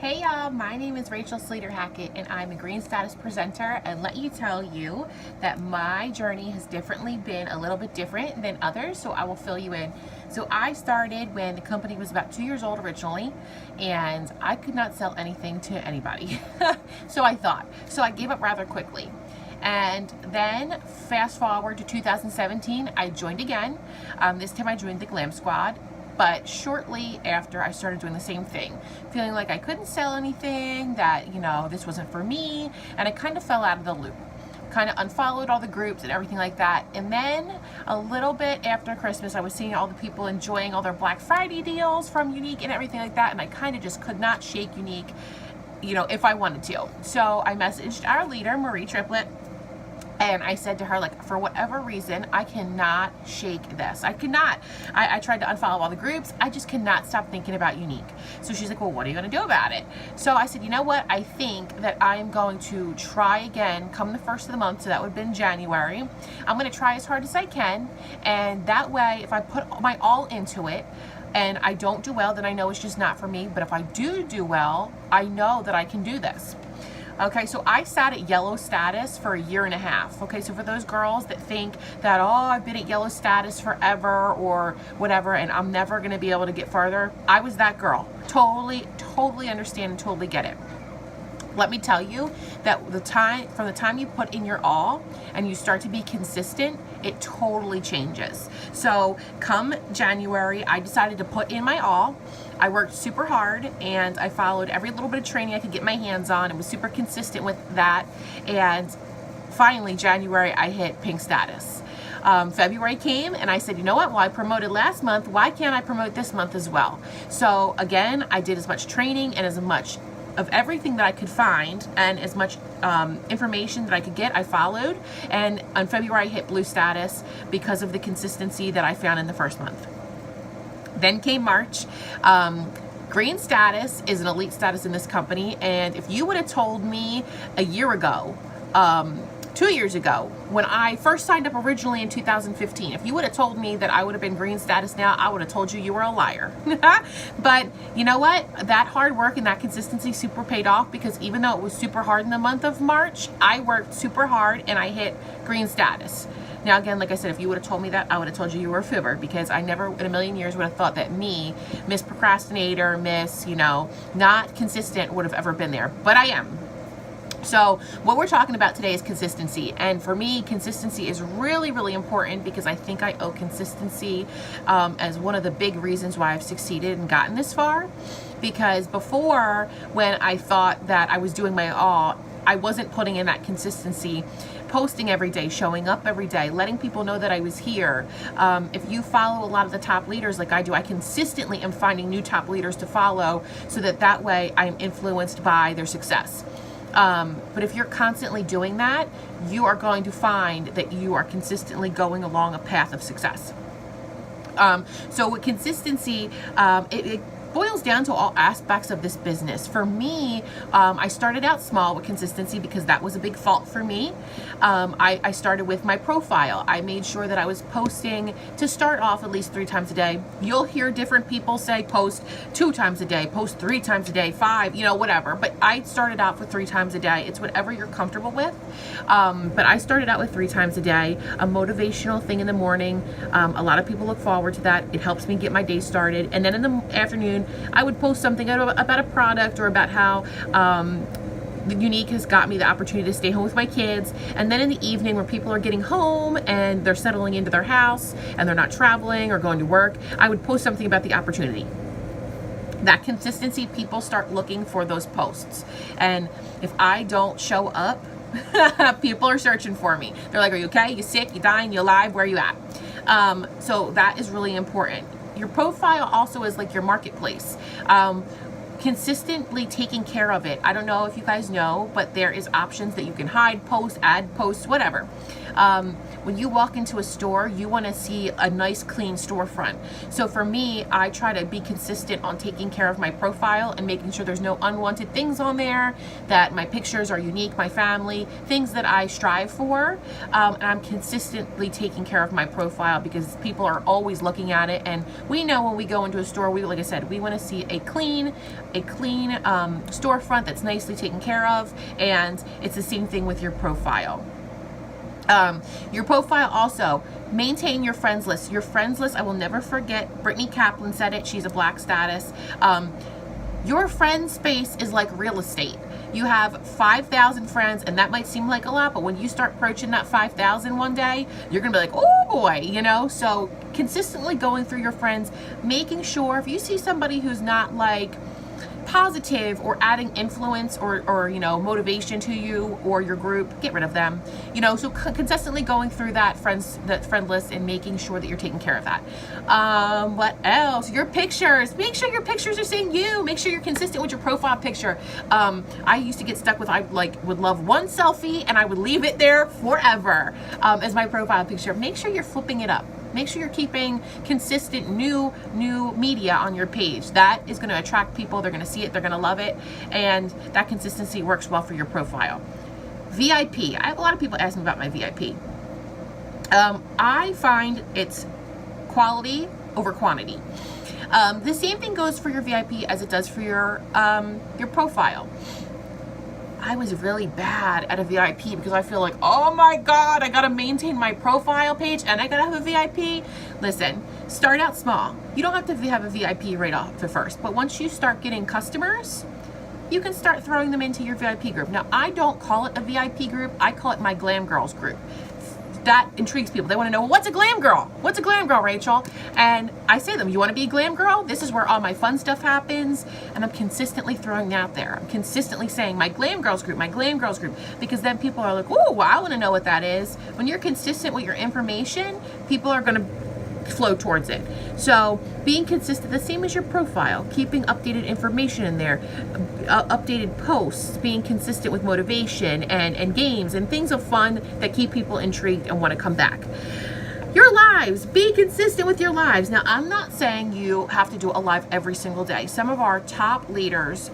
Hey y'all, my name is Rachel Slater Hackett and I'm a Green Status presenter, and let you tell you that my journey has definitely been a little bit different than others, so I will fill you in. So I started when the company was about 2 years old originally, and I could not sell anything to anybody. So I gave up rather quickly. And then fast forward to 2017, I joined again. This time I joined the Glam Squad. But shortly after, I started doing the same thing, feeling like I couldn't sell anything, that, this wasn't for me, and I kind of fell out of the loop. Kind of unfollowed all the groups and everything like that. And then a little bit after Christmas, I was seeing all the people enjoying all their Black Friday deals from Younique and everything like that, and I kind of just could not shake Younique, if I wanted to. So I messaged our leader, Marie Triplett, and I said to her, like, for whatever reason, I cannot shake this. I cannot. I tried to unfollow all the groups. I just cannot stop thinking about Younique. So she's like, well, what are you going to do about it? So I said, you know what? I think that I am going to try again come the first of the month. So that would have been January. I'm going to try as hard as I can. And that way, if I put my all into it, and I don't do well, then I know it's just not for me. But if I do well, I know that I can do this. Okay, so I sat at yellow status for 1.5 years. Okay, so for those girls that think that, oh, I've been at yellow status forever or whatever, and I'm never going to be able to get further, I was that girl. Totally understand and totally get it. Let me tell you that from the time you put in your all and you start to be consistent, it totally changes. So come January, I decided to put in my all. I worked super hard and I followed every little bit of training I could get my hands on and was super consistent with that. And finally, January, I hit pink status. February came and I said, you know what? Well, I promoted last month. Why can't I promote this month as well? So again, I did as much training and as much of everything that I could find and as much information that I could get, I followed. And on February, I hit blue status because of the consistency that I found in the first month. Then came March. Green status is an elite status in this company. And if you would have told me a year ago, 2 years ago, when I first signed up originally in 2015, if you would have told me that I would have been green status now, I would have told you were a liar. But you know what? That hard work and that consistency super paid off, because even though it was super hard in the month of March, I worked super hard and I hit green status. Now, again, like I said, if you would have told me that, I would have told you were a fibber, because I never in a million years would have thought that me, Miss Procrastinator, Miss, not consistent, would have ever been there. But I am. So what we're talking about today is consistency. And for me, consistency is really important, because I think I owe consistency as one of the big reasons why I've succeeded and gotten this far. Because before, when I thought that I was doing my all, I wasn't putting in that consistency, posting every day, showing up every day, letting people know that I was here. If you follow a lot of the top leaders like I do, I consistently am finding new top leaders to follow, so that way I'm influenced by their success. But if you're constantly doing that, you are going to find that you are consistently going along a path of success. So with consistency, it boils down to all aspects of this business. For me, I started out small with consistency because that was a big fault for me. I started with my profile. I made sure that I was posting to start off at least 3 times a day. You'll hear different people say post 2 times a day, post 3 times a day, 5, whatever. But I started out with 3 times a day. It's whatever you're comfortable with. But I started out with 3 times a day, a motivational thing in the morning. A lot of people look forward to that. It helps me get my day started. And then in the afternoon, I would post something about a product, or about how Younique has got me the opportunity to stay home with my kids. And then in the evening, when people are getting home and they're settling into their house and they're not traveling or going to work, I would post something about the opportunity. That consistency, people start looking for those posts. And if I don't show up, people are searching for me. They're like, are you okay? You sick? You dying? You alive? Where are you at? So that is really important. Your profile also is like your marketplace. Consistently taking care of it. I don't know if you guys know, but there is options that you can hide posts, add posts, whatever. When you walk into a store, you want to see a nice clean storefront. So for me, I try to be consistent on taking care of my profile and making sure there's no unwanted things on there, that my pictures are unique, my family, things that I strive for. And I'm consistently taking care of my profile because people are always looking at it. And we know when we go into a store, like I said, we want to see a clean storefront that's nicely taken care of. And it's the same thing with your profile. Your profile also, maintain your friends list. Your friends list, I will never forget, Brittany Kaplan said it, she's a Black status. Your friend space is like real estate. You have 5,000 friends, and that might seem like a lot, but when you start approaching that 5,000 one day, you're gonna be like, oh boy, you know? So consistently going through your friends, making sure if you see somebody who's not like positive or adding influence or you know, motivation to you or your group, get rid of them. You know, so consistently going through that friend list and making sure that you're taking care of that. What else? Your pictures. Make sure your pictures are saying you. Make sure you're consistent with your profile picture. I used to get stuck with, I would love one selfie and I would leave it there forever as my profile picture. Make sure you're flipping it up. Make sure you're keeping consistent new media on your page. That is going to attract people. They're going to see it. They're going to love it. And that consistency works well for your profile. VIP. I have a lot of people ask me about my VIP. I find it's quality over quantity. The same thing goes for your VIP as it does for your profile. I was really bad at a VIP because I feel like, oh my God, I gotta maintain my profile page and I gotta have a VIP. Listen, start out small. You don't have to have a VIP right off at first, but once you start getting customers, you can start throwing them into your VIP group. Now, I don't call it a VIP group. I call it my Glam Girls group. That intrigues people. They want to know, well, what's a glam girl? What's a glam girl, Rachel? And I say to them, you want to be a glam girl? This is where all my fun stuff happens. And I'm consistently throwing it out there. I'm consistently saying my glam girls group, because then people are like, oh, well, I want to know what that is. When you're consistent with your information, people are going to flow towards it. So being consistent, the same as your profile, keeping updated information in there, updated posts, being consistent with motivation and games and things of fun that keep people intrigued and want to come back. Your lives, be consistent with your lives. Now, I'm not saying you have to do a live every single day. Some of our top leaders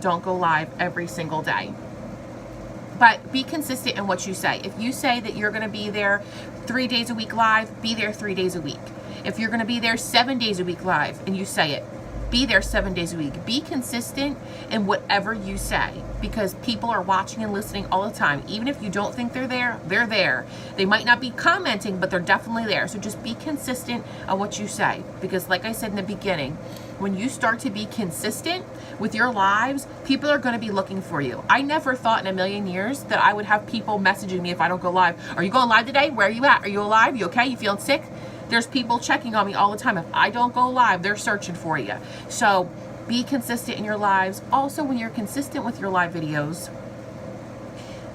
don't go live every single day. But be consistent in what you say. If you say that you're going to be there 3 days a week live, be there 3 days a week. If you're going to be there 7 days a week live and you say it, be there 7 days a week. Be consistent in whatever you say, because people are watching and listening all the time. Even if you don't think they're there, they're there. They might not be commenting, but they're definitely there. So just be consistent on what you say, because like I said in the beginning, when you start to be consistent with your lives, people are going to be looking for you. I never thought in a million years that I would have people messaging me if I don't go live. Are you going live today? Where are you at? Are you alive? You okay? You feeling sick? There's people checking on me all the time. If I don't go live, they're searching for you. So be consistent in your lives. Also, when you're consistent with your live videos,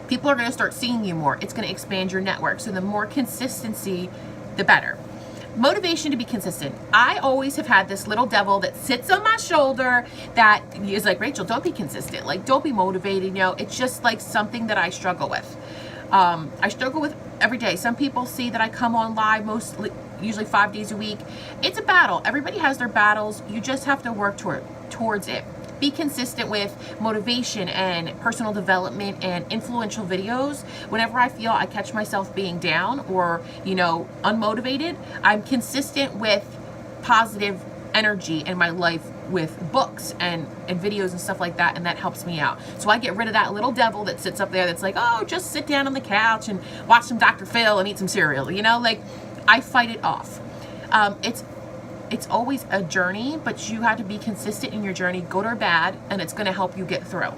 people are going to start seeing you more. It's going to expand your network. So the more consistency, the better. Motivation to be consistent. I always have had this little devil that sits on my shoulder that is like, Rachel, don't be consistent. Like, don't be motivated. You know, it's just like something that I struggle with. I struggle with every day. Some people see that I come on live usually 5 days a week. It's a battle. Everybody has their battles. You just have to work towards it. Be consistent with motivation and personal development and influential videos. Whenever I feel I catch myself being down or, you know, unmotivated, I'm consistent with positive energy in my life with books and videos and stuff like that, and that helps me out. So I get rid of that little devil that sits up there that's like, oh, just sit down on the couch and watch some Dr. Phil and eat some cereal, you know, like I fight it off. It's always a journey, but you have to be consistent in your journey, good or bad, and it's going to help you get through.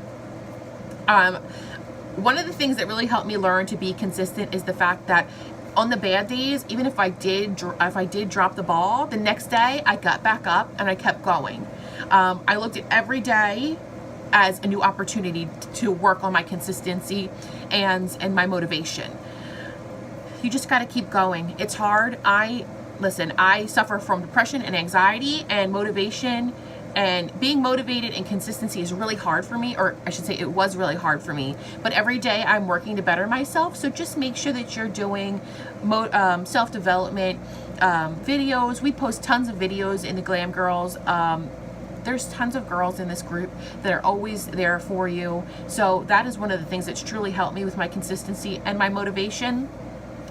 One of the things that really helped me learn to be consistent is the fact that on the bad days, even if I did drop the ball, the next day I got back up and I kept going. I looked at every day as a new opportunity to work on my consistency and my motivation. You just got to keep going. It's hard. I suffer from depression and anxiety, and motivation And being motivated and consistency is really hard for me, or I should say it was really hard for me. But every day I'm working to better myself. So just make sure that you're doing self-development videos. We post tons of videos in the Glam Girls. There's tons of girls in this group that are always there for you. So that is one of the things that's truly helped me with my consistency and my motivation,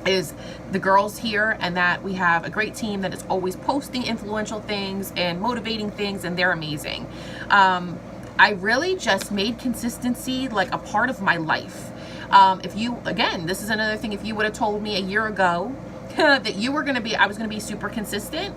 is the girls here, and that we have a great team that is always posting influential things and motivating things, and they're amazing. I really just made consistency like a part of my life. If you, again, this is another thing, if you would have told me a year ago that I was gonna be super consistent,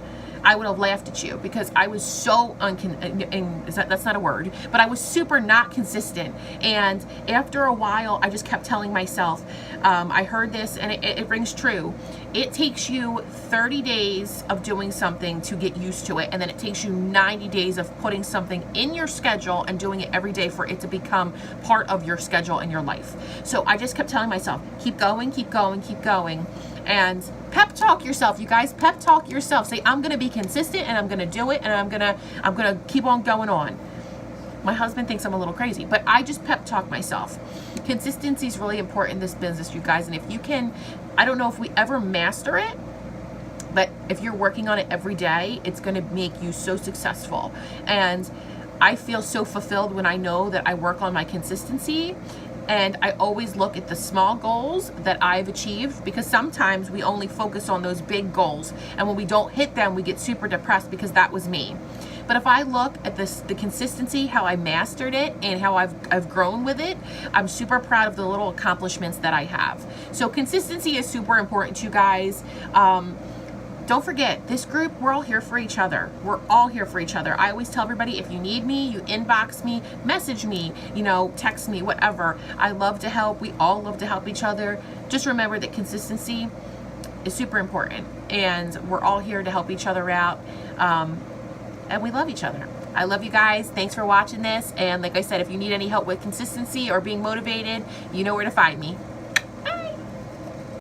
I would have laughed at you, because I was so that's not a word, but I was super not consistent. And after a while, I just kept telling myself, I heard this and it rings true. It takes you 30 days of doing something to get used to it, and then it takes you 90 days of putting something in your schedule and doing it every day for it to become part of your schedule and your life. So I just kept telling myself, keep going, keep going, keep going. And pep talk yourself, you guys. Pep talk yourself. Say, I'm gonna be consistent, and I'm gonna do it, and I'm gonna keep on going on. My husband thinks I'm a little crazy, but I just pep talk myself. Consistency is really important in this business, you guys. And if you can, I don't know if we ever master it, but if you're working on it every day, it's gonna make you so successful. And I feel so fulfilled when I know that I work on my consistency. And I always look at the small goals that I've achieved, because sometimes we only focus on those big goals, and when we don't hit them, we get super depressed, because that was me. But if I look at the consistency, how I mastered it, and how I've grown with it, I'm super proud of the little accomplishments that I have. So consistency is super important, you guys. Don't forget, this group, we're all here for each other. We're all here for each other. I always tell everybody, if you need me, you inbox me, message me, text me, whatever. I love to help. We all love to help each other. Just remember that consistency is super important, and we're all here to help each other out, and we love each other. I love you guys. Thanks for watching this. And like I said, if you need any help with consistency or being motivated, you know where to find me.